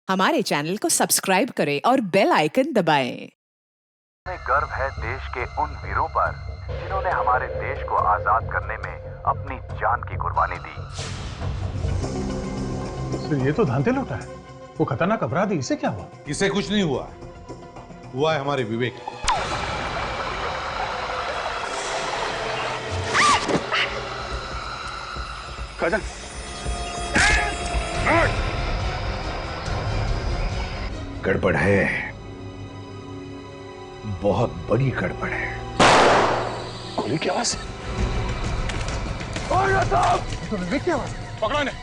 हमारे चैनल को सब्सक्राइब करें और बेल आइकन दबाएं। हमें गर्व है देश के उन वीरों पर जिन्होंने हमारे देश को आजाद करने में अपनी जान की कुर्बानी दी। सर, ये तो धांधे लौटा है। वो खतरनाक अपराधी, इसे क्या हुआ? इसे कुछ नहीं हुआ, हुआ है हमारे विवेक को। काजल, गड़बड़ है, बहुत बड़ी गड़बड़ है। गोली की आवाज है। तो विवेक की आवाज है। पकड़ो इन्हें।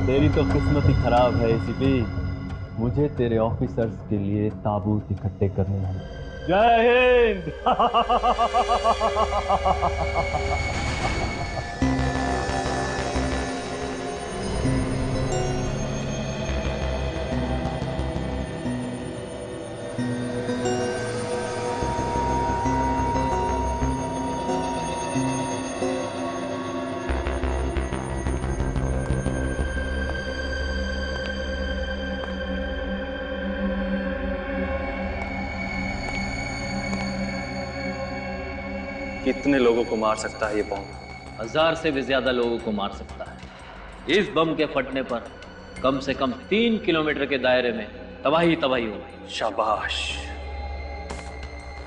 तेरी तो किस्मत ही खराब है एसीपी। मुझे तेरे ऑफिसर्स के लिए ताबूत इकट्ठे करने हैं। जय हिंद। कितने लोगों को मार सकता है ये बम? 1000 से भी ज्यादा लोगों को मार सकता है। इस बम के फटने पर कम से कम 3 किलोमीटर के दायरे में तबाही तबाही होगी। शाबाश,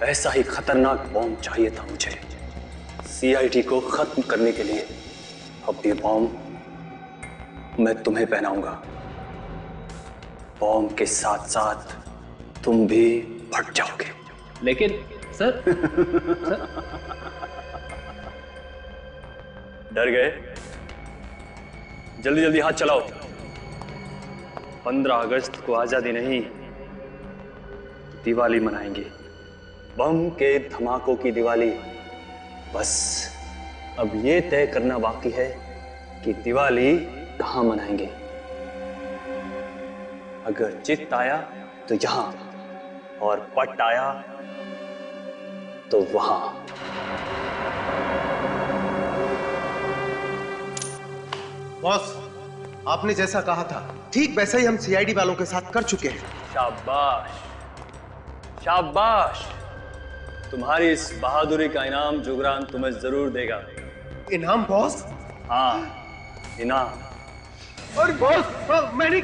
ऐसा ही खतरनाक बम चाहिए था मुझे सीआईडी को खत्म करने के लिए। अब ये बम मैं तुम्हें पहनाऊंगा। बम के साथ साथ तुम भी फट जाओगे। लेकिन सर, डर गए? जल्दी जल्दी हाथ चलाओ। 15 अगस्त को आजादी नहीं, दिवाली मनाएंगे। बम के धमाकों की दिवाली। बस अब ये तय करना बाकी है कि दिवाली कहां मनाएंगे। अगर चित्त आया तो यहां, और पट आया तो वहां। बॉस, आपने जैसा कहा था ठीक वैसा ही हम सीआईडी वालों के साथ कर चुके हैं। शाबाश, शाबाश। तुम्हारी इस बहादुरी का इनाम जुगरान तुम्हें जरूर देगा। इनाम बॉस? हाँ, इनाम। और बॉस, मैंने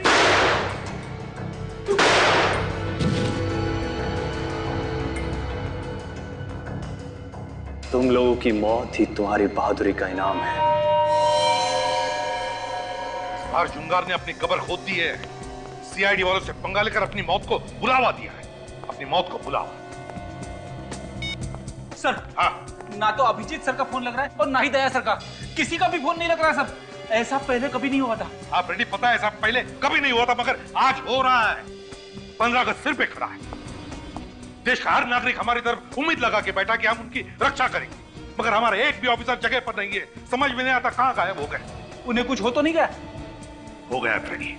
तुम लोगों की मौत ही तुम्हारी बहादुरी का इनाम है। हर जुंगार ने अपनी कब्र खोद दी है। सीआईडी वालों से पंगा लेकर अपनी मौत को बुलावा दिया है। अपनी मौत को बुलावा। सर, हाँ, ना तो अभिजीत सर का फोन लग रहा है और ना ही दया सर का। किसी का भी फोन नहीं लग रहा है सर। ऐसा पहले कभी नहीं हुआ था। हाँ फ्रेडी, पता है ऐसा पहले कभी नहीं हुआ था, मगर आज हो रहा है। 15 अगस्त सिर पे खड़ा है। देश का हर नागरिक हमारी तरफ उम्मीद लगा के बैठा कि हम उनकी रक्षा करेंगे, मगर हमारे एक भी ऑफिसर जगह पर नहीं है। समझ में नहीं आता कहां गायब हो गए। उन्हें कुछ हो तो नहीं गया? हो गया फ्रेडी,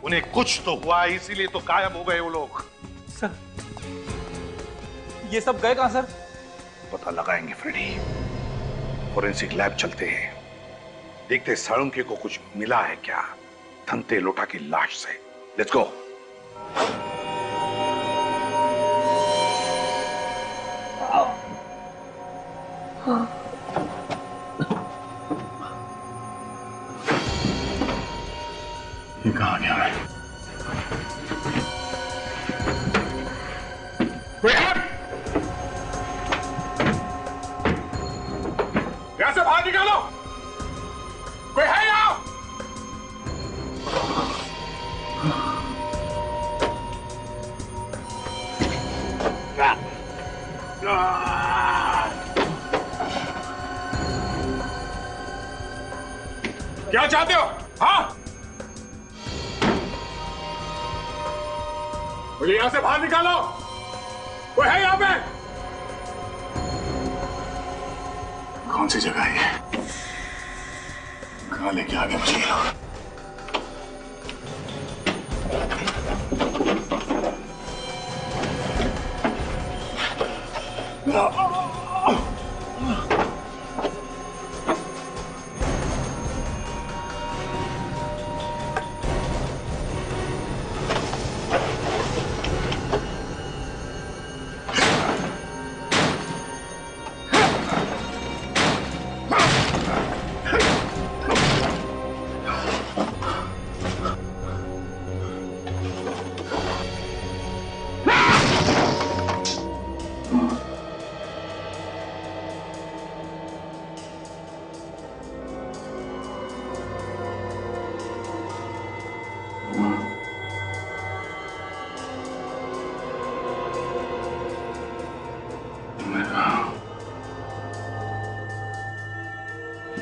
उन्हें कुछ तो हुआ, इसीलिए तो गायब हो गए वो लोग। सर, ये सब गए कहां सर? पता लगाएंगे फ्रेडी। फोरेंसिक लैब चलते हैं, देखते साळुंके को कुछ मिला है क्या धनते लोटा की लाश से। Let's go. ये कहाँ गया मैं? कोई है? यहां से बाहर निकालो। कोई है यहाँ? क्या चाहते हो? हाँ, मुझे यहां से बाहर निकालो। कोई है यहां पे? कौन सी जगह है ये? कहां लेके आ गए मुझे ये लोग?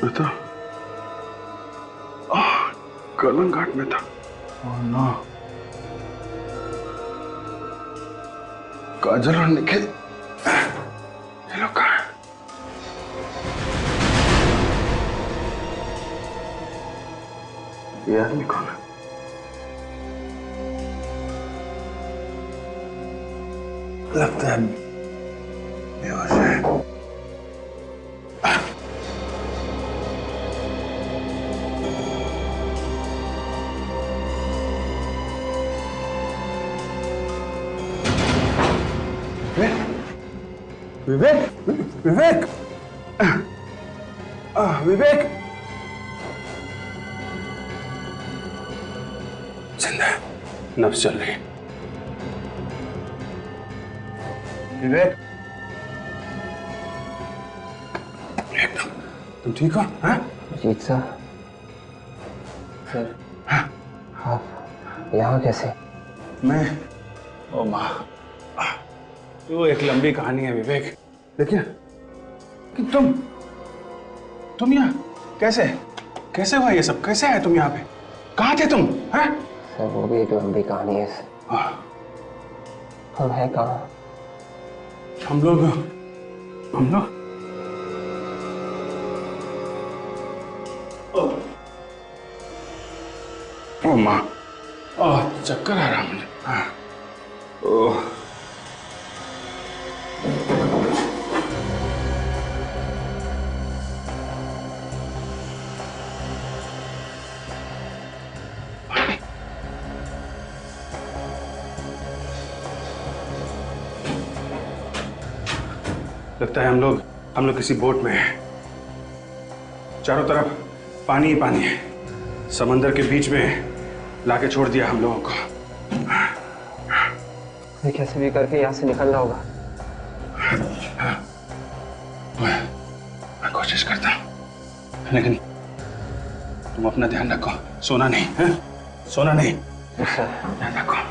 में था, कर्लन घाट में था। ओह नो, काजल और निखिल ये लोग कहाँ हैं? ये आदमी कौन है? लगता है बेहोश है। विवेक, विवेक, विवेक, जिंदा है, नब्ज चल रही है। विवेक, एकदम तुम ठीक हो? हाँ? जीत सर, आप यहाँ कैसे? मैं, ओ माँ, वो एक लंबी कहानी है विवेक, देखिए कि तुम यहाँ कैसे कैसे हुआ ये सब? कैसे आए तुम यहाँ पे? कहाँ थे तुम? हैं? सर वो भी एक लंबी कहानी है सर। हम हैं कहाँ? हम लोग ओ माँ, चक्कर आ रहा मुझे। हाँ, ओह, लगता है हम लोग किसी बोट में हैं। चारों तरफ पानी ही पानी है। समंदर के बीच में लाके छोड़ दिया हम लोगों को। ये कैसे भी करके यहाँ से निकलना होगा। मैं कोशिश करता हूँ, लेकिन तुम अपना ध्यान रखो, सोना नहीं है? सोना नहीं, ध्यान रखो।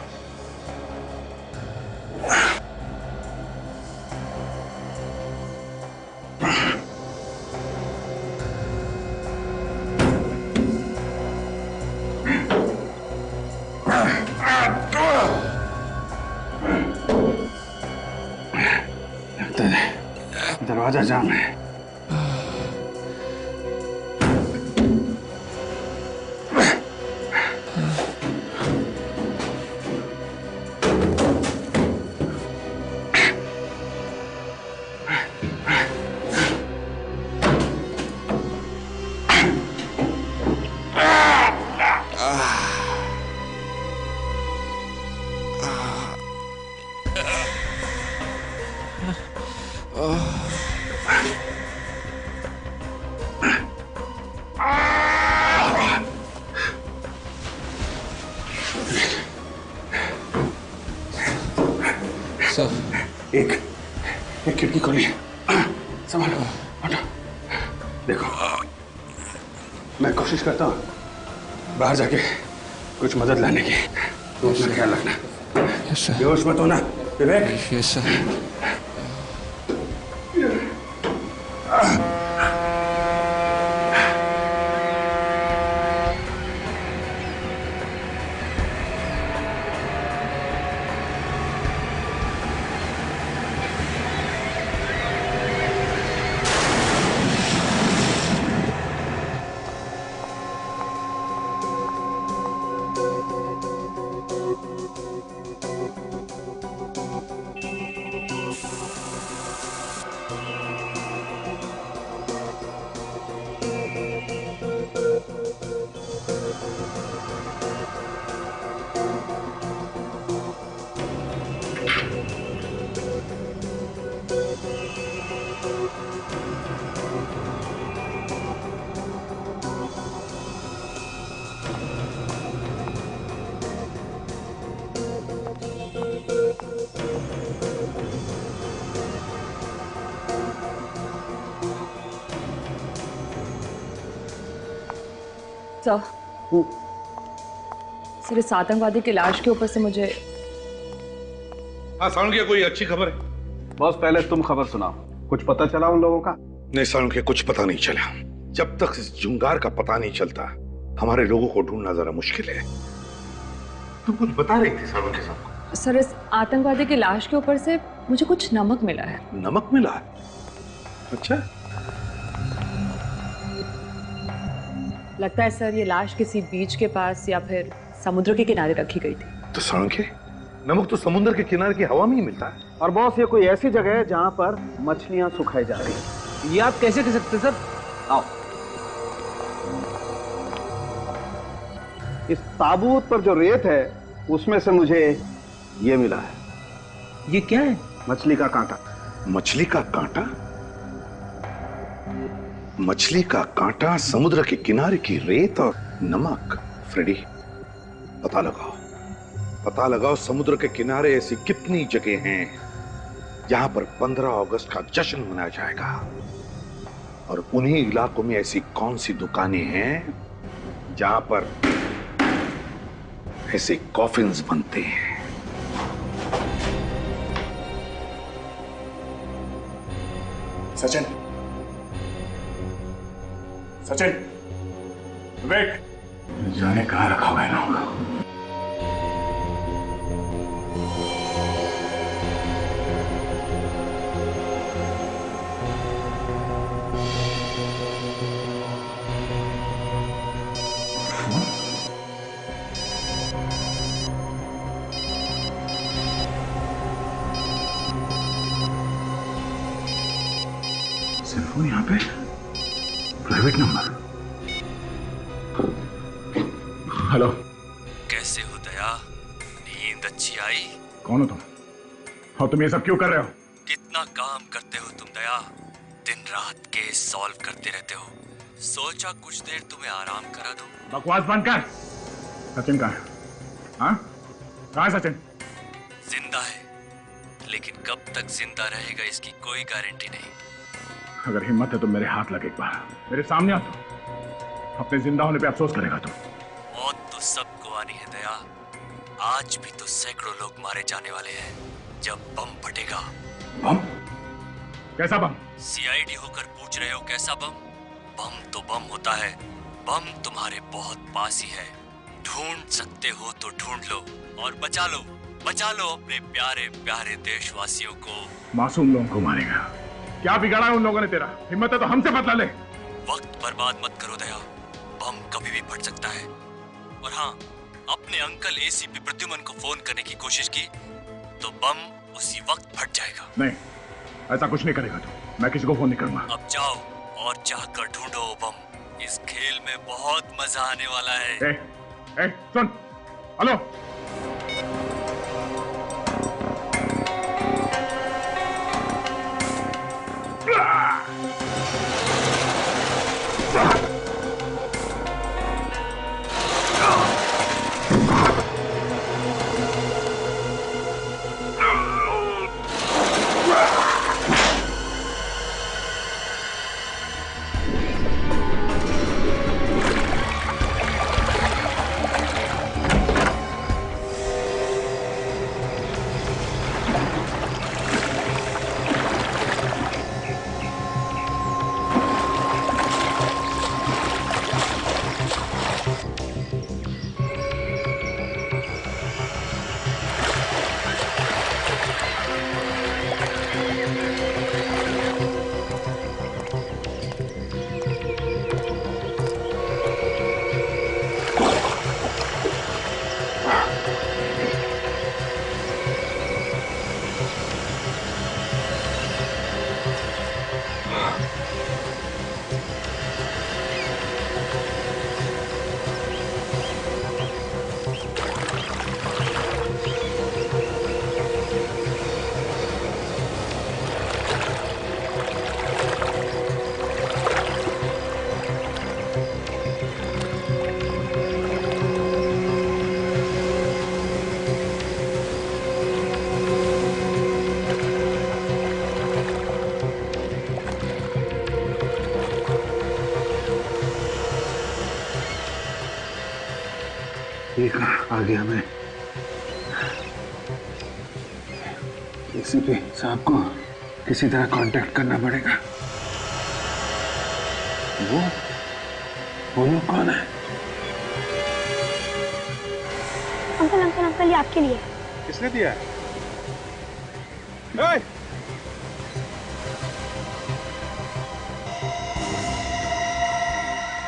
दरवाजा जाम है। एक खिड़की खोली है, संभालो, हटो। देखो, मैं कोशिश करता हूँ बाहर जाके कुछ मदद लाने की। तुम अपना ख्याल रखना, बेहोश मत होना विवेक। Yes sir. सर इस आतंकवादी की लाश के ऊपर से मुझे सालुंखिया कोई अच्छी खबर है? बॉस पहले तुम खबर सुनाओ, कुछ पता चला उन लोगों का? नहीं सालुंखिया, कुछ पता नहीं चला। जब तक इस जुंगार का पता नहीं चलता हमारे लोगों को ढूंढना जरा मुश्किल है। तुम कुछ बता रही थी सर उनके साथ? सर, इस आतंकवादी की लाश के ऊपर से मुझे कुछ नमक मिला है। नमक मिला? अच्छा। लगता है सर ये लाश किसी बीच के पास या फिर समुद्र के किनारे रखी गई थी। तो सड़के नमक तो समुद्र के किनारे की हवा में ही मिलता है। और बॉस, ये कोई ऐसी जगह है जहां पर मछलियां सुखाई जा रही हैं। ये आप कैसे कह सकते सर? आओ। इस ताबूत पर जो रेत है उसमें से मुझे ये मिला है। ये क्या है? मछली का कांटा। मछली का कांटा? मछली का कांटा, समुद्र के किनारे की रेत और नमक। फ्रेडी, पता लगाओ समुद्र के किनारे ऐसी कितनी जगह हैं जहां पर 15 अगस्त का जश्न मनाया जाएगा, और उन्हीं इलाकों में ऐसी कौन सी दुकानें हैं जहां पर ऐसे कॉफिन्स बनते हैं। सचिन, वेट। जाने कहां रखा हुआ है ना? सेलफोन यहाँ पे, प्राइवेट नंबर। हेलो, कैसे हो दया? नींद अच्छी आई? कौन हो तुम? और तुम ये सब क्यों कर रहे हो? कितना काम करते हो तुम दया, दिन रात केस सॉल्व करते रहते हो। सोचा कुछ देर तुम्हें आराम करा दो। बकवास बंद कर। सचिन कहाँ है? हाँ, कहाँ है सचिन? जिंदा है, लेकिन कब तक जिंदा रहेगा इसकी कोई गारंटी नहीं। अगर हिम्मत है तो मेरे हाथ लगे, एक बार मेरे सामने आ। तो अपने जिंदा होने पे अफसोस करेगा तुम। मौत तो सबको आनी है दया। आज भी तो सैकड़ों लोग मारे जाने वाले हैं जब बम फटेगा। बम? कैसा बम? सीआईडी होकर पूछ रहे हो कैसा बम? बम तो बम होता है। बम तुम्हारे बहुत पास ही है। ढूंढ सकते हो तो ढूंढ लो और बचा लो अपने प्यारे प्यारे देशवासियों को। मासूम लोगों को मारेगा? क्या बिगाड़ा है उन लोगों ने तेरा? हिम्मत है तो हमसे बदला ले। वक्त बर्बाद मत करो दया, बम कभी भी फट सकता है। और हाँ, अपने अंकल एसीपी प्रद्युमन को फोन करने की कोशिश की तो बम उसी वक्त फट जाएगा। नहीं, ऐसा कुछ नहीं करेगा तू। मैं किसी को फोन नहीं करूंगा। अब जाओ और जाकर ढूंढो बम। इस खेल में बहुत मजा आने वाला है। सुन, हेलो, ये कहाँ आ गया मैं? एसीपी साहब को किसी तरह कांटेक्ट करना पड़ेगा। वो लोग कौन है? अंकल अंकल अंकल, ये आपके लिए। किसने दिया है?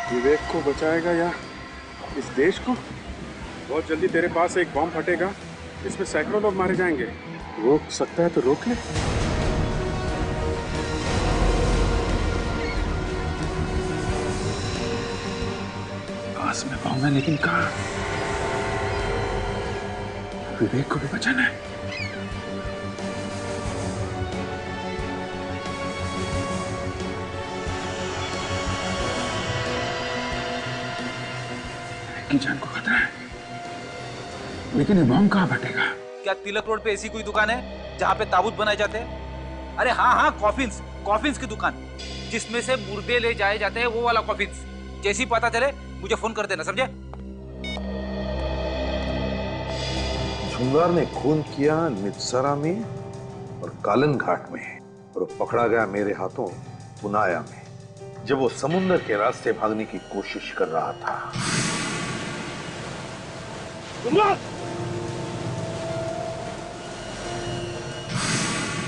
विवेक को बचाएगा या इस देश को? बहुत जल्दी तेरे पास एक बॉम्ब फटेगा, इसमें सैकड़ों लोग मारे जाएंगे। रोक सकता है तो रोक ले। पास में बॉम्ब है, लेकिन कहाँ? विवेक को भी बचाना है। की जान को खतरा है, लेकिन ये बॉम्ब कहाँ फटेगा? क्या तिलक रोड पे ऐसी कोई दुकान है जहाँ पे ताबूत बनाए जाते हैं? अरे हाँ हाँ, कॉफिन्स की दुकान, जिसमें से मुर्दे ले जाए जाते हैं, वो वाला कॉफिन्स। जैसे ही पता चले मुझे फोन कर देना, समझे? झुंगार ने खून किया नित्सरा में और कालन घाट में, और पकड़ा गया मेरे हाथों पुनाया में, जब वो समुद्र के रास्ते भागने की कोशिश कर रहा था।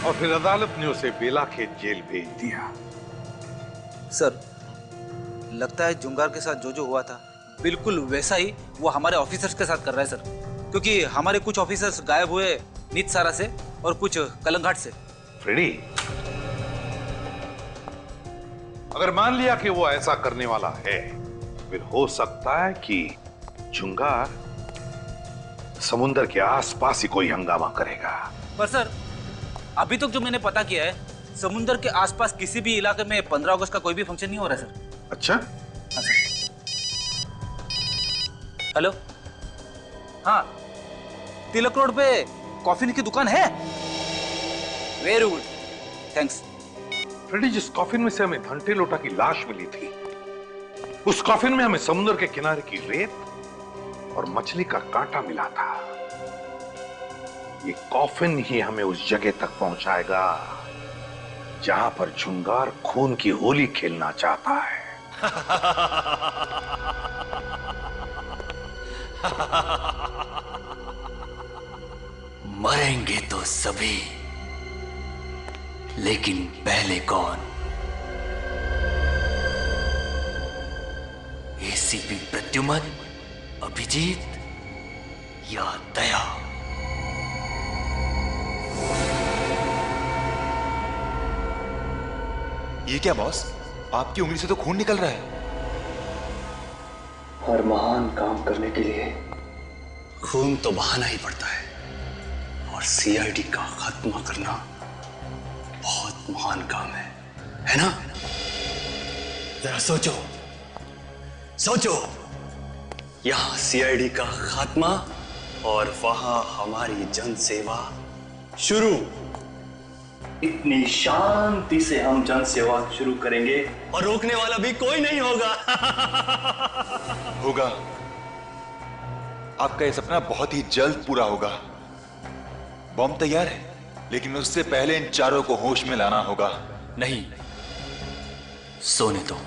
और फिर अदालत ने उसे बेलाखेत जेल भेज दिया। सर, लगता है जुंगार के साथ जो हुआ था बिल्कुल वैसा ही वो हमारे ऑफिसर्स के साथ कर रहा है सर, क्योंकि हमारे कुछ ऑफिसर्स गायब हुए नित्सारा से और कुछ कलंघाट से। फ्रेडी, अगर मान लिया कि वो ऐसा करने वाला है, फिर हो सकता है कि जुंगार समुद्र के आसपास ही कोई हंगामा करेगा। पर सर, अभी तक जो मैंने पता किया है, समुद्र के आसपास किसी भी इलाके में 15 अगस्त का कोई भी फंक्शन नहीं हो रहा है सर। अच्छा? हाँ सर। हेलो, हाँ, तिलक रोड पे कॉफी की दुकान है। Very good, thanks. फ्रेडी, जिस कॉफिन में से हमें घंटे लोटा की लाश मिली थी, उस कॉफिन में हमें समुद्र के किनारे की रेत और मछली का कांटा मिला था। ये कॉफिन ही हमें उस जगह तक पहुंचाएगा जहां पर झुंगार खून की होली खेलना चाहता है। मरेंगे तो सभी, लेकिन पहले कौन? एसीपी प्रद्युमन, अभिजीत या दया? ये क्या बॉस, आपकी उंगली से तो खून निकल रहा है। हर महान काम करने के लिए खून तो बहाना ही पड़ता है, और सीआईडी का खात्मा करना बहुत महान काम है ना? जरा सोचो, यहां सीआईडी का खात्मा और वहां हमारी जन सेवा शुरू। इतनी शांति से हम जन सेवा शुरू करेंगे और रोकने वाला भी कोई नहीं होगा। होगा। आपका यह सपना बहुत ही जल्द पूरा होगा। बॉम्ब तैयार है, लेकिन उससे पहले इन चारों को होश में लाना होगा। नहीं, सोने दो।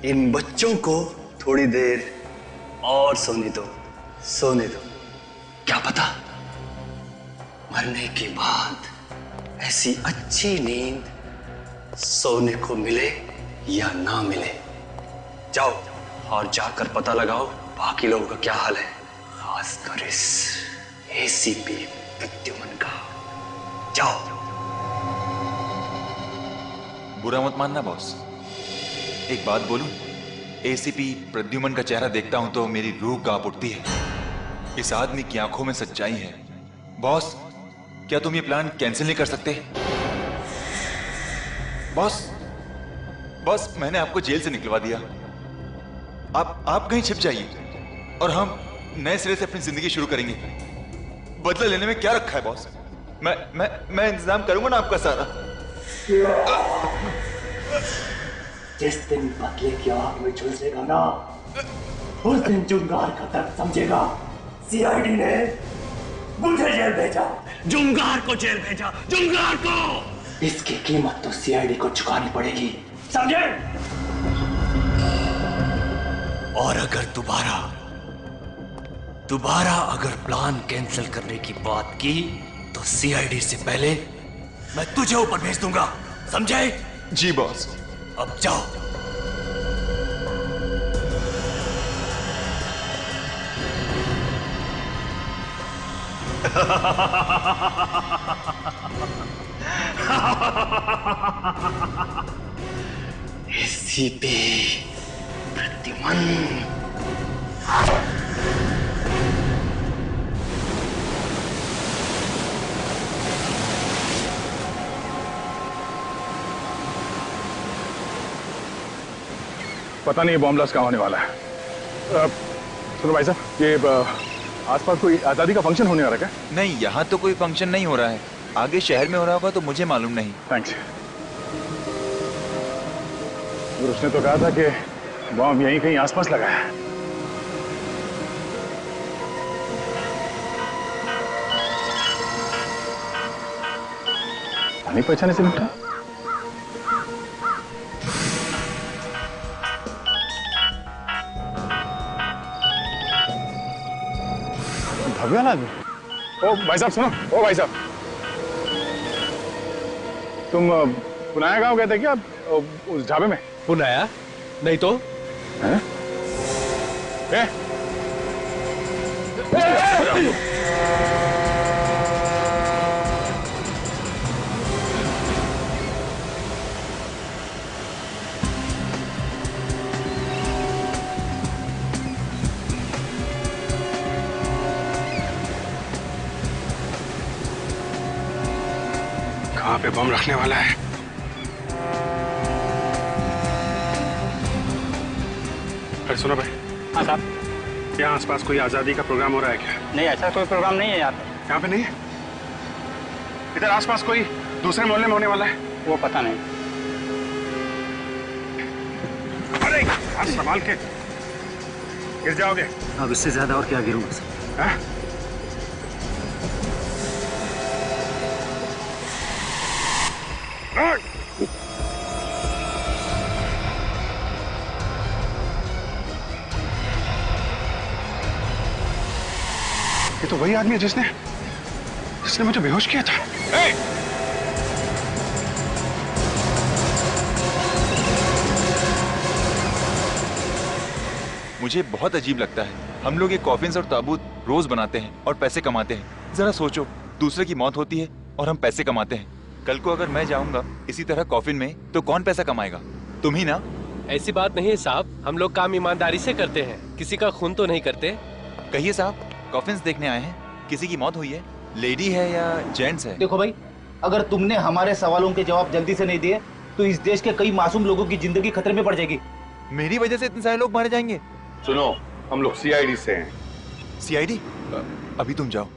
इन बच्चों को थोड़ी देर और सोने दो। क्या पता मरने के बाद ऐसी अच्छी नींद सोने को मिले या ना मिले। जाओ और जाकर पता लगाओ बाकी लोगों का क्या हाल है, खासकर इस एसीपी प्रद्युमन का। जाओ। बुरा मत मानना बॉस, एक बात बोलूं? एसीपी प्रद्युमन का चेहरा देखता हूं तो मेरी रूह कांप उठती है। इस आदमी की आंखों में सच्चाई है। बॉस, क्या तुम ये प्लान कैंसिल नहीं कर सकते? बॉस, मैंने आपको जेल से निकलवा दिया। आप कहीं छिप जाइए और हम नए सिरे से अपनी जिंदगी शुरू करेंगे। बदला लेने में क्या रखा है बॉस? मैं इंतजाम करूंगा ना आपका सारा। जिस दिन बदले की आग में झुलसेगा ना, उस दिन जुंगार का दर्द समझेगा। सीआईडी ने मुझे जेल भेजा, जुंगार को जेल भेजा, जुंगार को। इसकी कीमत तो सीआईडी को चुकानी पड़ेगी, समझे? और अगर दोबारा अगर प्लान कैंसिल करने की बात की तो सीआईडी से पहले मैं तुझे ऊपर भेज दूंगा, समझे? जी बॉस। अब जाओ। एसीपी प्रद्युमन। पता नहीं बॉम्ब ब्लास्ट कहाँ होने वाला है। सुनो भाई साहब, ये आसपास कोई आजादी का फंक्शन होने वाला है क्या? नहीं, यहाँ तो कोई फंक्शन नहीं हो रहा है। आगे शहर में हो रहा होगा तो मुझे मालूम नहीं। थैंक्स। और उसने तो कहा था कि बॉम्ब यहीं कहीं आसपास लगा है। नहीं पहचाने से लगता। भगवान आदमी। ओ भाई साहब सुनो, ओ भाई साहब, तुम पुनाया गांव गए थे क्या उस ढाबे में? पुनाया? नहीं तो। हैं? कहाँ पे बम रखने वाला है? अरे सुनो भाई। हाँ साहब। यहाँ आसपास कोई आजादी का प्रोग्राम हो रहा है क्या? नहीं, ऐसा कोई प्रोग्राम नहीं है यहाँ पे। यहाँ पे नहीं है? इधर आसपास कोई दूसरे मोहल्ले में होने वाला है? वो पता नहीं। अरे हाथ संभाल के, गिर जाओगे। अब इससे ज्यादा और क्या गिरूंगा सर? ये तो वही आदमी है जिसने मुझे बेहोश किया था। मुझे बहुत अजीब लगता है। हम लोग ये कॉफिन्स और ताबूत रोज बनाते हैं और पैसे कमाते हैं। जरा सोचो, दूसरे की मौत होती है और हम पैसे कमाते हैं। कल को अगर मैं जाऊंगा इसी तरह कॉफिन में तो कौन पैसा कमाएगा? तुम ही ना। ऐसी बात नहीं है साहब, हम लोग काम ईमानदारी से करते हैं, किसी का खून तो नहीं करते। कहिए साहब, कॉफिन्स देखने आए हैं, किसी की मौत हुई है? लेडी है या जेंट्स है? देखो भाई, अगर तुमने हमारे सवालों के जवाब जल्दी से नहीं दिए तो इस देश के कई मासूम लोगों की जिंदगी खतरे में पड़ जाएगी। मेरी वजह से इतने सारे लोग मारे जाएंगे? सुनो, हम लोग सीआईडी से हैं। सीआईडी? अभी तुम जाओ।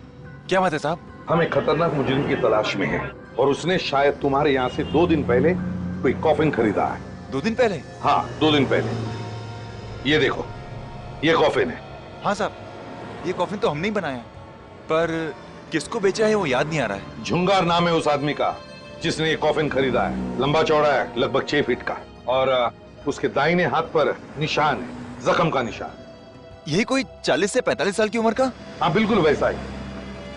क्या बात है साहब? हम एक खतरनाक मुजरिम की तलाश में हैं और उसने शायद तुम्हारे यहाँ से 2 दिन पहले कोई कॉफिन खरीदा है। 2 दिन पहले? हाँ, 2 दिन पहले। ये देखो, ये कॉफिन है। हाँ साहब, ये कॉफिन तो हमने ही बनाया, पर किसको बेचा है वो याद नहीं आ रहा है। झुंगार नाम है उस आदमी का जिसने ये कॉफिन खरीदा है। लंबा चौड़ा है, लगभग 6 फीट का, और उसके दाहिने हाथ पर निशान है, जख्म का निशान। यही कोई 40 से 45 साल की उम्र का? हाँ, बिल्कुल वैसा ही।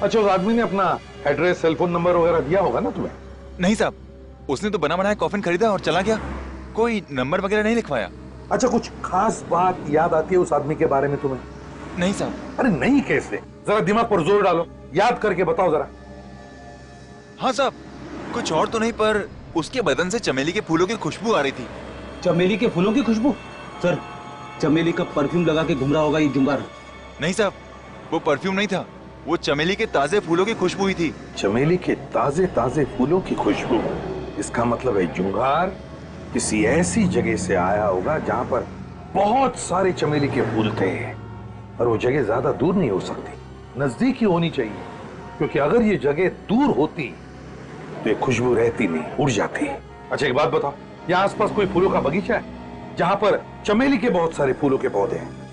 अच्छा, उस आदमी ने अपना एड्रेस, सेल फोन नंबर वगैरह दिया होगा ना तुम्हें? नहीं साहब, उसने तो बना बनाया कॉफिन खरीदा और चला गया, कोई नंबर वगैरह नहीं लिखवाया। अच्छा, कुछ खास बात याद आती है उस आदमी के बारे में तुम्हें? नहीं साहब। अरे नहीं कैसे? जरा दिमाग पर जोर डालो, याद करके बताओ जरा। हाँ साहब, कुछ और तो नहीं, पर उसके बदन से चमेली के फूलों की खुशबू आ रही थी। चमेली के फूलों की खुशबू? सर, चमेली का परफ्यूम लगा के घूम रहा होगा ये जुंगार। नहीं साहब, वो परफ्यूम नहीं था, वो चमेली के ताजे फूलों की खुशबू ही थी। चमेली के ताजे ताजे फूलों की खुशबू? इसका मतलब है जुंगार किसी ऐसी जगह से आया होगा जहां पर बहुत सारे चमेली के फूल थे, और वो जगह ज्यादा दूर नहीं हो सकती, नजदीक ही होनी चाहिए, क्योंकि अगर ये जगह दूर होती तो ये खुशबू रहती नहीं, उड़ जाती। अच्छा, एक बात बताओ, यहाँ आसपास कोई फूलों का बगीचा है जहां पर चमेली के बहुत सारे फूलों के पौधे हैं?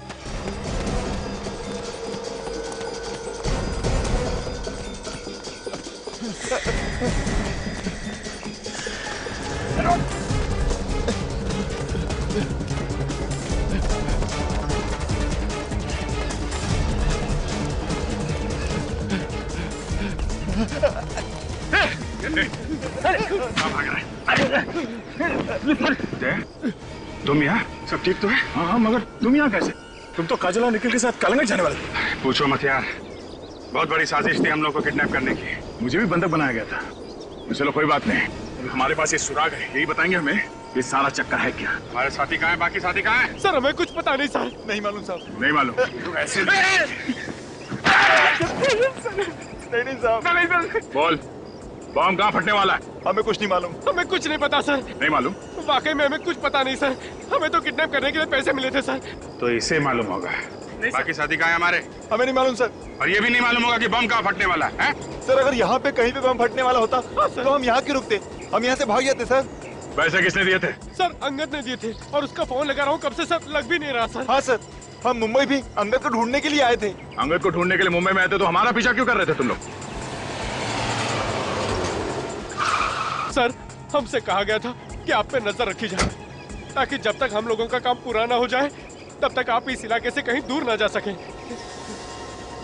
तुम यहाँ सब ठीक तो है? हाँ मगर तुम यहाँ कैसे? तुम तो काजल और निखिल के साथ कालंगट जाने वाले थे। पूछो मत यार, बहुत बड़ी साजिश थी हम लोग को किडनैप करने की। मुझे भी बंधक बनाया गया था। चलो कोई बात नहीं, हमारे पास ये सुराग है, यही बताएंगे हमें ये सारा चक्कर है क्या। हमारे साथी कहाँ है? बाकी साथी कहाँ है? सर हमें कुछ पता नहीं सर। नहीं मालूम साहब। नहीं मालूम तो ऐसे नहीं साहब। बोल, बॉम्ब कहाँ फटने वाला है? हमें कुछ नहीं मालूम। हमें कुछ नहीं पता सर। नहीं मालूम? वाकई में हमें कुछ पता नहीं सर। हमें तो किडनैप करने के लिए पैसे मिले थे सर। तो इसे मालूम होगा। बाकी साथी कहाँ है हमारे? हमें नहीं मालूम सर। और ये भी नहीं मालूम होगा कि बम कहाँ फटने वाला है? सर अगर यहाँ पे कहीं पे बम फटने वाला होता तो हम यहाँ क्यों रुकते? हम यहाँ से भाग जाते सर। पैसे किसने दिए थे? सर अंगद ने दिए थे और उसका फोन लगा रहा हूँ कब से सर, लग भी नहीं रहा सर। हाँ सर, हम मुंबई भी अंगद को ढूंढने के लिए आए थे। अंगद को ढूंढने के लिए मुंबई में आए थे तो हमारा पीछा क्यों कर रहे थे तुम लोग? सर हमसे कहा गया था कि आप पे नजर रखी जाए ताकि जब तक हम लोगों का काम पूरा ना हो जाए तब तक आप इस इलाके से कहीं दूर ना जा सकें।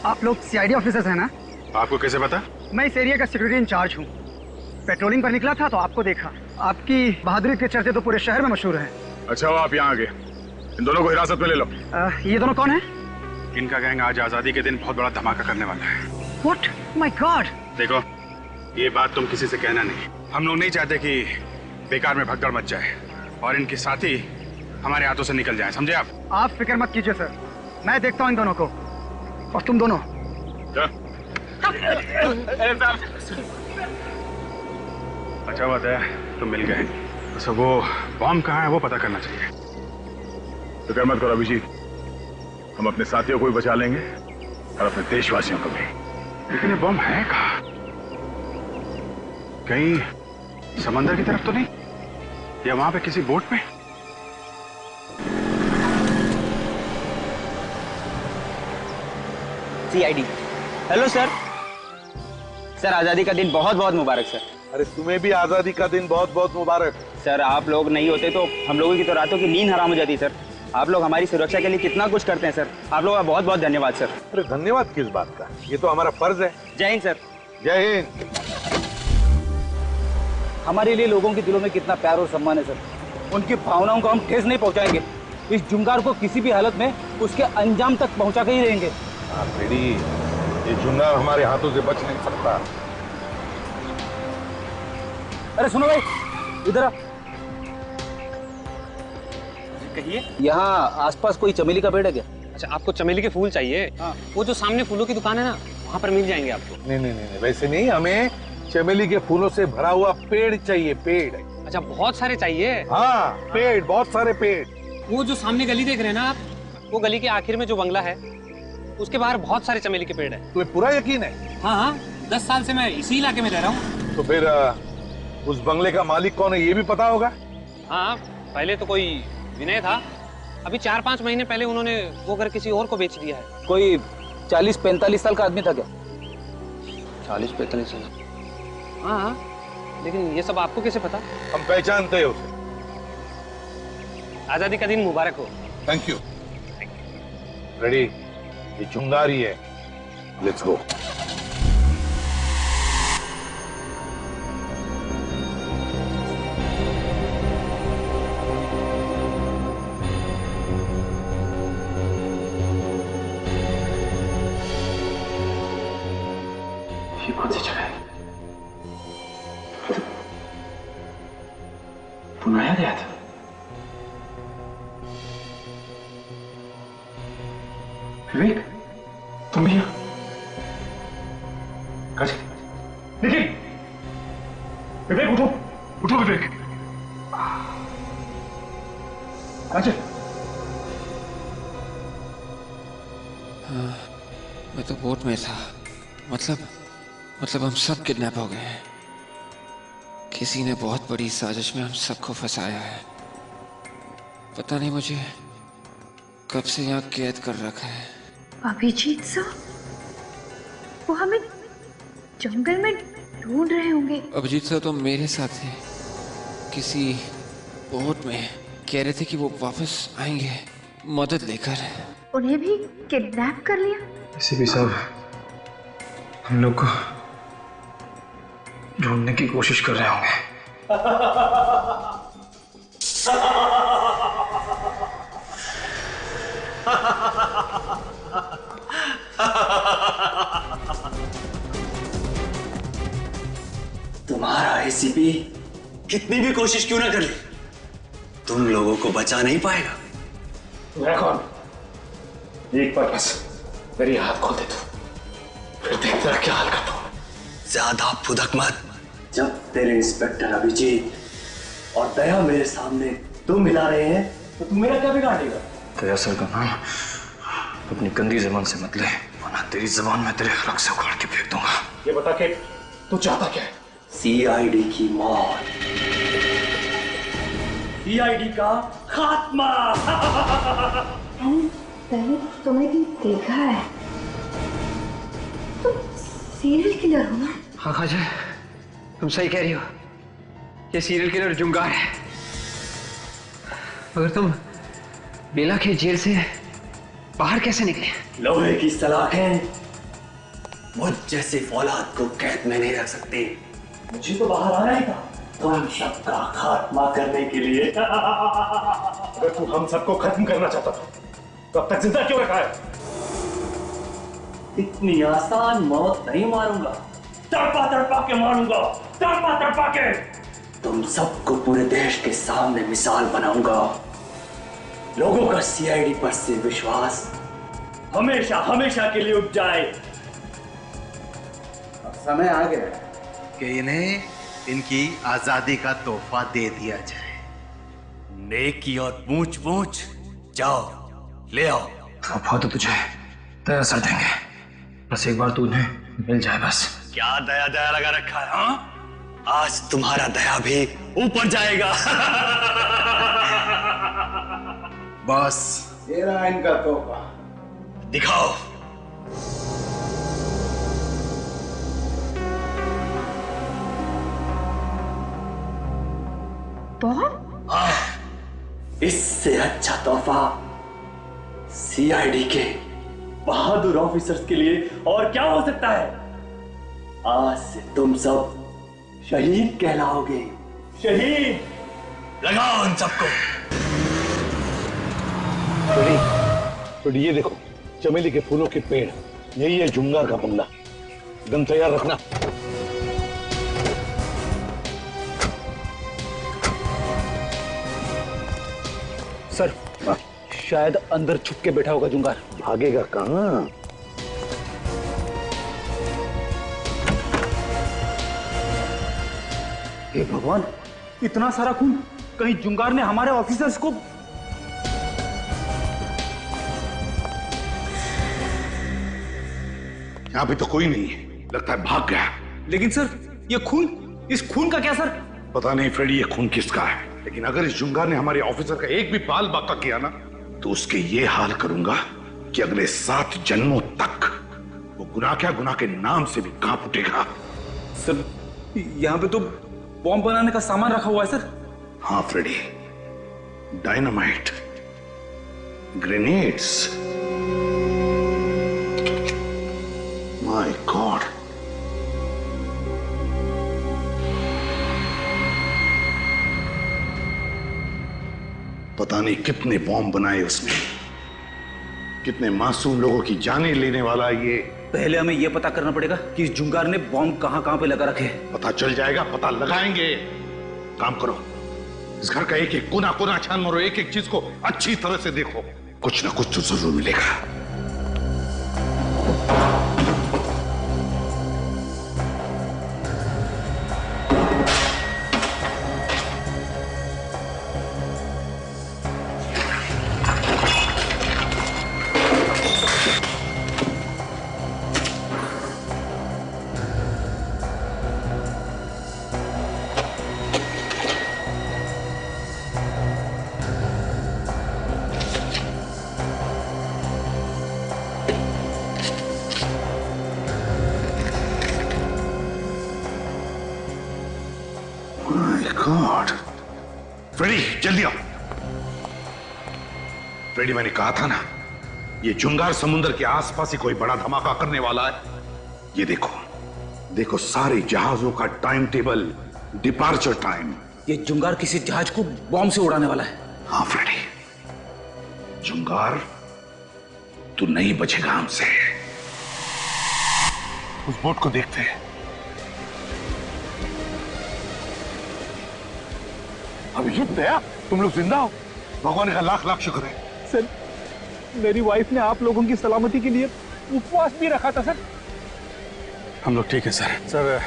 आप लोग सीआईडी ऑफिसर्स हैं ना? आपको कैसे पता? मैं इस एरिया का सिक्योरिटी इंचार्ज हूँ। पेट्रोलिंग पर निकला था तो आपको देखा। आपकी बहादुरी के चर्चे तो पूरे शहर में मशहूर हैं। अच्छा आप यहाँ आ गए, इन दोनों को हिरासत में ले लो। ये दोनों कौन है? इनका गैंग आज आजादी के दिन बहुत बड़ा धमाका करने वाला है। What? My God! देखो ये बात तुम किसी से कहना नहीं। हम लोग नहीं चाहते कि बेकार में भगदड़ मच जाए और इनके साथी हमारे हाथों से निकल जाए, समझे आप? आप फिक्र मत कीजिए सर, मैं देखता हूँ इन दोनों को। और तुम दोनों अच्छा बात है तुम मिल गए। तो वो बॉम्ब कहाँ है वो पता करना चाहिए। फिक्र मत करो अभिजीत, हम अपने साथियों को भी बचा लेंगे और अपने देशवासियों को भी। लेकिन ये बॉम्ब है कहाँ? कहीं समंदर की तरफ तो नहीं, या वहां पे किसी बोट में? सीआईडी। Hello sir. सर आजादी का दिन बहुत बहुत मुबारक सर। अरे तुम्हें भी आजादी का दिन बहुत बहुत मुबारक। सर आप लोग नहीं होते तो हम लोगों की तो रातों की नींद हराम हो जाती सर। आप लोग हमारी सुरक्षा के लिए कितना कुछ करते हैं सर। आप लोगों का बहुत बहुत धन्यवाद सर। अरे धन्यवाद किस बात का, ये तो हमारा फर्ज है। जय हिंद सर। जय हिंद। हमारे लिए लोगों के दिलों में कितना प्यार और सम्मान है सर। उनकी भावनाओं को हम ठेस नहीं पहुंचाएंगे। इस जुंगार को किसी भी हालत में उसके अंजाम तक पहुंचा के ही रहेंगे। बेटी, ये जुंगार हमारे हाथों से बच नहीं सकता। अरे सुनो भाई, इधर आ। कहिए। यहाँ आसपास कोई चमेली का पेड़ है क्या? अच्छा आपको चमेली के फूल चाहिए? हाँ। वो जो सामने फूलों की दुकान है ना, वहाँ पर मिल जाएंगे आपको। नहीं नहीं नहीं, वैसे नहीं, हमें चमेली के फूलों से भरा हुआ पेड़ चाहिए। पेड़? अच्छा बहुत सारे चाहिए? हाँ पेड़, बहुत सारे पेड़। वो जो सामने गली देख रहे हैं ना आप, वो गली के आखिर में जो बंगला है उसके बाहर बहुत सारे चमेली के पेड़ है। तुम्हें पूरा यकीन है? हाँ हाँ, 10 साल से मैं इसी इलाके में रह रहा हूँ। तो फिर उस बंगले का मालिक कौन है ये भी पता होगा? हाँ पहले तो कोई विनय था, अभी 4-5 महीने पहले उन्होंने वो घर किसी और को बेच दिया है। कोई 40-45 साल का आदमी था क्या? 40-45 साल? हाँ, लेकिन ये सब आपको कैसे पता? हम पहचानते हैं उसे। आजादी का दिन मुबारक हो। Thank you. रेडी? ये चुंगारी है। Let's go. ये कौन सी जगह है? बनाया गया था। विवेक, तुम भी यहाँ? निखिल, विवेक उठो, उठो विवेक। काजल, मैं तो बोट में था। मतलब हम सब किडनैप हो गए हैं। किसी ने बहुत बड़ी साजिश में हम सबको फंसाया है। पता नहीं मुझे कब से यहाँ कैद कर रखा है। अभिजीत सर, वो हमें जंगल में ढूंढ रहे होंगे। अभिजीत सर तो मेरे साथ थे, किसी बोट में। कह रहे थे कि वो वापस आएंगे मदद लेकर। उन्हें भी किडनैप कर लिया? एसीपी साहब, हम लोग को ढूंढने की कोशिश कर रहे होंगे। तुम्हारा एसीपी कितनी भी कोशिश क्यों ना कर ले, तुम लोगों को बचा नहीं पाएगा। मैं कौन? एक बार बस मेरी हाथ खोल दे तू, फिर देखते रह क्या हाल करता हूं। ज्यादा फुदक मत। जब तेरे इंस्पेक्टर अभिजीत और दया मेरे सामने तुम मिला रहे हैं तो तू मेरा क्या बिगाड़ेगा? दया सर का नाम अपनी गंदी जबान से मत ले, वरना तेरी जबान में तेरे रग से उखाड़ के फेंक दूंगा। ये बता के तू चाहता क्या है? सीआईडी की मौत, सीआईडी का खात्मा। मैंने तुम्हें भी देखा है, तुम सीरियल किलर हो ना? हाँ खाजा, तुम सही कह रही हो, ये सीरियल किलर जुंगार है। मगर तुम बेला के जेल से बाहर कैसे निकले? लोहे की सलाखें मुझ जैसे फौलाद को कैद में नहीं रख सकती। मुझे तो बाहर आना ही था तुम सबका खात्मा करने के लिए। अगर तू हम सबको खत्म करना चाहता था तो अब तक जिंदा क्यों रखा है? इतनी आसान मौत नहीं मारूंगा, तड़पा तड़पा के मारूंगा, तड़पा तड़पा के। तुम सबको पूरे देश के सामने मिसाल बनाऊंगा। लोगों का सीआईडी पर से विश्वास हमेशा हमेशा के लिए उठ जाए। अब समय आ गया कि इन्हें इनकी आजादी का तोहफा दे दिया जाए। नेकी और पूछ पूछ, जाओ ले आओ। तोहफा तो तुझे दया सर देंगे, बस एक बार तू उन्हें मिल जाए बस। क्या दया दया लगा रखा है? हाँ, आज तुम्हारा दया भी ऊपर जाएगा। बस ये रहा इनका तोहफा। दिखाओ। बॉम्ब? हाँ, इससे अच्छा तोहफा सीआईडी के बहादुर ऑफिसर्स के लिए और क्या हो सकता है? आज से तुम सब शहीद कहलाओगे। शहीद। लगाओ उन सबको। तो ये देखो चमेली के फूलों के पेड़, यही है जुंगार का बंगला। गन तैयार रखना। सर, शायद अंदर छुप के बैठा होगा जुंगार। भागेगा कहां? हे भगवान, इतना सारा खून! कहीं जुंगार ने हमारे ऑफिसर्स को... यहां भी तो कोई नहीं है, लगता है भाग गया। लेकिन सर, ये खून, इस खून का क्या सर? पता नहीं फ्रेडी ये खून किसका है, लेकिन अगर इस जुंगार ने हमारे ऑफिसर का एक भी बाल बाका किया ना, तो उसके ये हाल करूंगा कि अगले 7 जन्मों तक वो गुनाह क्या गुनाह के नाम से भी कांप उठेगा। सर, यहाँ पे तो बॉम्ब बनाने का सामान रखा हुआ है सर। हाँ Freddie, dynamite, grenades. My god, पता नहीं कितने बॉम्ब बनाए उसने, कितने मासूम लोगों की जानें लेने वाला ये। पहले हमें यह पता करना पड़ेगा कि इस जुंगार ने बॉम्ब कहां पे लगा रखे। पता चल जाएगा, पता लगाएंगे। काम करो, इस घर का एक एक कोना कोना छान मारो, एक एक चीज को अच्छी तरह से देखो, कुछ ना कुछ तो जरूर मिलेगा। गॉड, फ्रेडी जल्दी आओ। फ्रेडी, मैंने कहा था ना, ये जुंगार समुद्र के आसपास ही कोई बड़ा धमाका करने वाला है। ये देखो, देखो सारे जहाजों का टाइम टेबल, डिपार्चर टाइम। ये जुंगार किसी जहाज को बॉम्ब से उड़ाने वाला है। हाँ फ्रेडी, जुंगार तू नहीं बचेगा हमसे। उस बोट को देखते हैं। अभिजीत दया, तुम लोग जिंदा हो, भगवान का लाख लाख शुक्र है। सर, मेरी वाइफ ने आप लोगों की सलामती के लिए उपवास भी रखा था सर। हम लोग ठीक है सर। सर,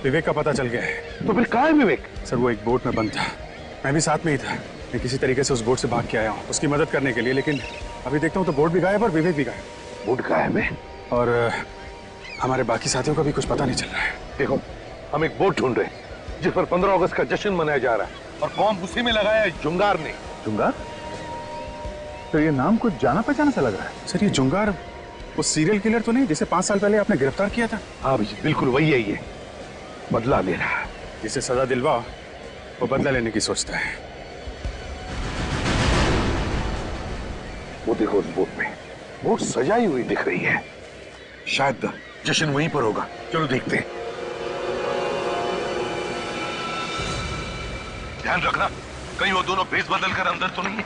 विवेक का पता चल गया है। तो फिर कहाँ है विवेक? सर, वो एक बोट में बंद था, मैं भी साथ में ही था। मैं किसी तरीके से उस बोट से भाग के आया हूँ उसकी मदद करने के लिए, लेकिन अभी देखता हूँ तो बोट भी गायब और विवेक भी गायब। बोट गायब है और हमारे बाकी साथियों का भी कुछ पता नहीं चल रहा है। देखो, हम एक बोट ढूंढ रहे हैं जिस पर 15 अगस्त का जश्न मनाया जा रहा है, और बॉम्ब उसी में लगाया है जुंगार ने। जुंगार? तो ये नाम कुछ जाना पहचाना सा लग रहा है। सर, ये जुंगार वो सीरियल किलर तो नहीं जिसे 5 साल पहले आपने गिरफ्तार किया था? हाँ अभिजीत, बिल्कुल वही है। ये बदला ले रहा है। जिसे सजा दिलवाओ वो बदला लेने की सोचता है। वो देखो, उस बोट में बोट सजाई हुई दिख रही है। शायद जश्न वहीं पर होगा। चलो देखते हैं। ध्यान रखना कहीं वो दोनों भेस बदल कर अंदर तो नहीं है।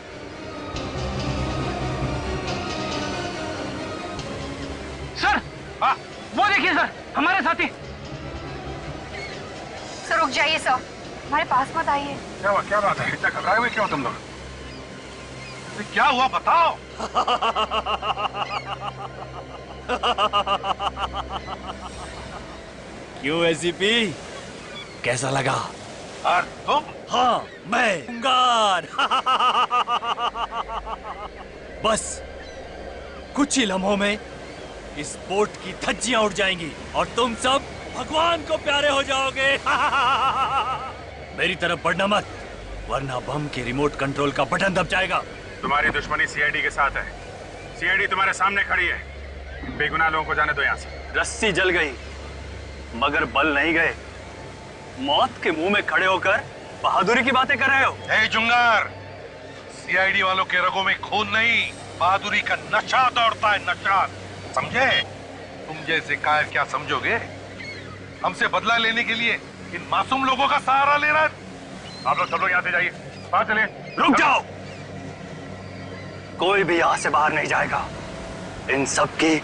सर, वो देखिए सर, हमारे साथी। सर रुक जाइए सर, हमारे पास मत आइए। क्या हुआ? क्या बात है? इतना घबराए हुए क्यों हो तुम लोग? क्या हुआ बताओ। क्यों एसीपी, कैसा लगा? और तुम? हाँ, मैं जुंगार। बस कुछ ही लम्हों में इस बोट की धज्जियां उड़ जाएंगी और तुम सब भगवान को प्यारे हो जाओगे। मेरी तरफ बढ़ना मत, वरना बम के रिमोट कंट्रोल का बटन दब जाएगा। तुम्हारी दुश्मनी सीआईडी के साथ है। सीआईडी तुम्हारे सामने खड़ी है। बेगुनाह लोगों को जाने दो यहाँ से। रस्सी जल गई मगर बल नहीं गए। मौत के मुंह में खड़े होकर बहादुरी की बातें कर रहे हो। हे जुंगार, सीआईडी वालों के रगों में खून नहीं, बहादुरी का नशा दौड़ता है, नशा। समझे? तुम जैसे कायर क्या समझोगे? हमसे बदला लेने के लिए इन मासूम लोगों का सहारा ले रहा है। आप लोग सब लोग यहाँ से जाइए। बाहर चले। रुक जाओ, कोई भी यहाँ से बाहर नहीं जाएगा। इन सब की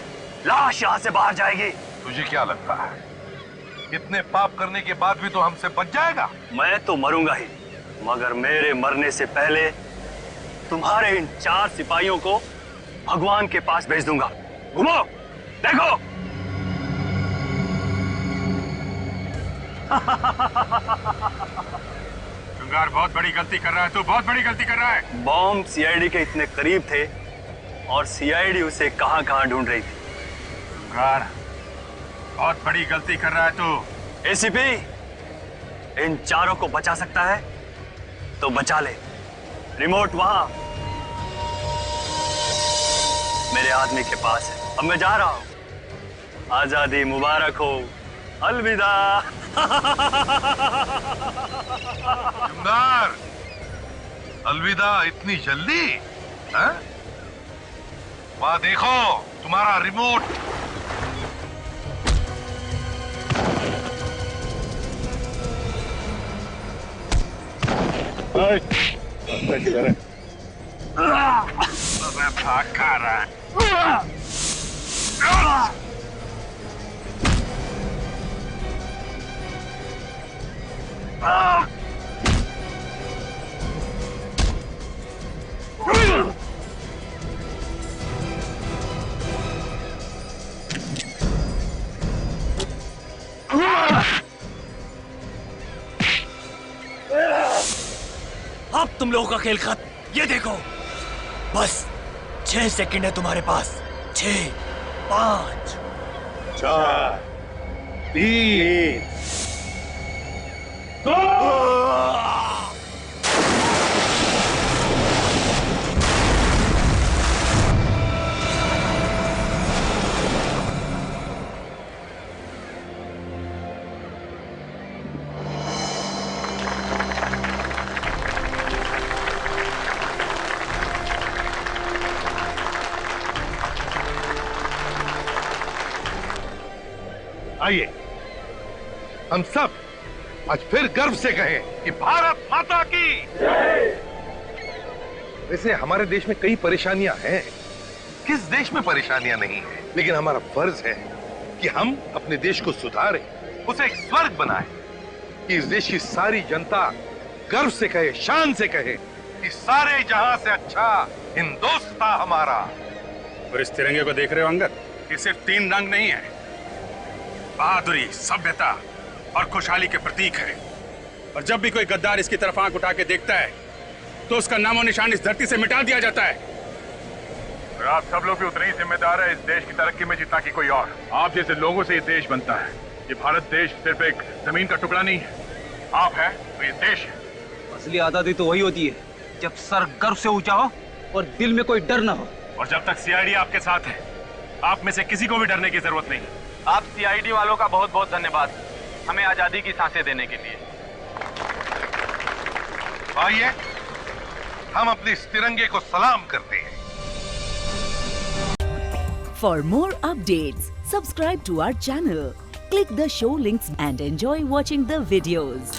लाश यहाँ से बाहर जाएगी। तुझे क्या लगता है इतने पाप करने के बाद भी तो हमसे बच जाएगा? मैं तो मरूंगा ही, मगर मेरे मरने से पहले तुम्हारे इन 4 सिपाहियों को भगवान के पास भेज दूंगा। घुमो, देखो। जुंगार, बहुत बड़ी गलती कर रहा है तू, बहुत बड़ी गलती कर रहा है। बॉम्ब सीआईडी के इतने करीब थे और सीआईडी उसे कहां-कहां ढूंढ रही थी। जुंगार, बहुत बड़ी गलती कर रहा है तू। एसीपी, इन 4 को बचा सकता है तो बचा ले। रिमोट वहां मेरे आदमी के पास है। अब मैं जा रहा हूं। आजादी मुबारक हो। अलविदा। जुंगार, अलविदा इतनी जल्दी? वहां देखो तुम्हारा रिमोट। मैं भाग खा रहा है। अब तुम लोगों का खेल खत्म। ये देखो, बस 6 सेकंड है तुम्हारे पास। 6, 5, 4, 3, 2। आइए, हम सब आज फिर गर्व से कहें कि भारत माता की। वैसे हमारे देश में कई परेशानियां हैं, किस देश में परेशानियां नहीं है, लेकिन हमारा फर्ज है कि हम अपने देश को सुधारें, उसे एक स्वर्ग बनाएं, कि इस देश की सारी जनता गर्व से कहे, शान से कहे कि सारे जहां से अच्छा हिंदुस्तान हमारा। और इस तिरंगे को देख रहे हो अंगद, ये सिर्फ 3 रंग नहीं है, बहादुरी, सभ्यता और खुशहाली के प्रतीक है। और जब भी कोई गद्दार इसकी तरफ आंख उठा के देखता है तो उसका नामो निशान इस धरती से मिटा दिया जाता है। और आप सब लोग भी उतने ही जिम्मेदार है इस देश की तरक्की में जितना कि कोई और। आप जैसे लोगों से ये देश बनता है। ये भारत देश सिर्फ एक जमीन का टुकड़ा नहीं है, आप है तो ये देश है। असली आजादी तो वही होती है जब सर गर्व से ऊंचा हो और दिल में कोई डर ना हो। और जब तक सीआईडी आपके साथ है, आप में से किसी को भी डरने की जरूरत नहीं। आप सीआईडी वालों का बहुत बहुत धन्यवाद, हमें आजादी की सांसें देने के लिए। आइए हम अपने इस तिरंगे को सलाम करते हैं। For more updates, subscribe to our channel, click the show links and enjoy watching the videos.